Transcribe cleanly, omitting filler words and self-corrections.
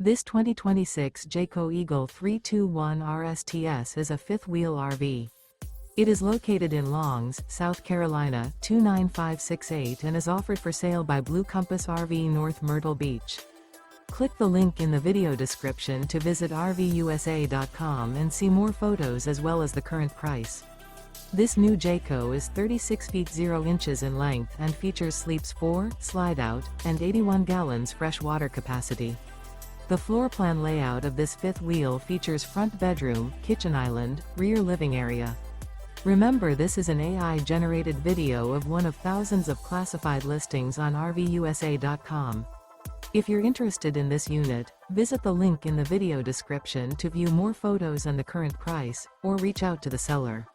This 2026 Jayco Eagle 321 RSTS is a fifth-wheel RV. It is located in Longs, South Carolina 29568 and is offered for sale by Blue Compass RV North Myrtle Beach. Click the link in the video description to visit RVUSA.com and see more photos as well as the current price. This new Jayco is 36 feet 0 inches in length and features sleeps 4, slide-out, and 81 gallons fresh water capacity. The floor plan layout of this fifth wheel features front bedroom, kitchen island, rear living area. Remember, this is an AI-generated video of one of thousands of classified listings on RVUSA.com. If you're interested in this unit, visit the link in the video description to view more photos and the current price, or reach out to the seller.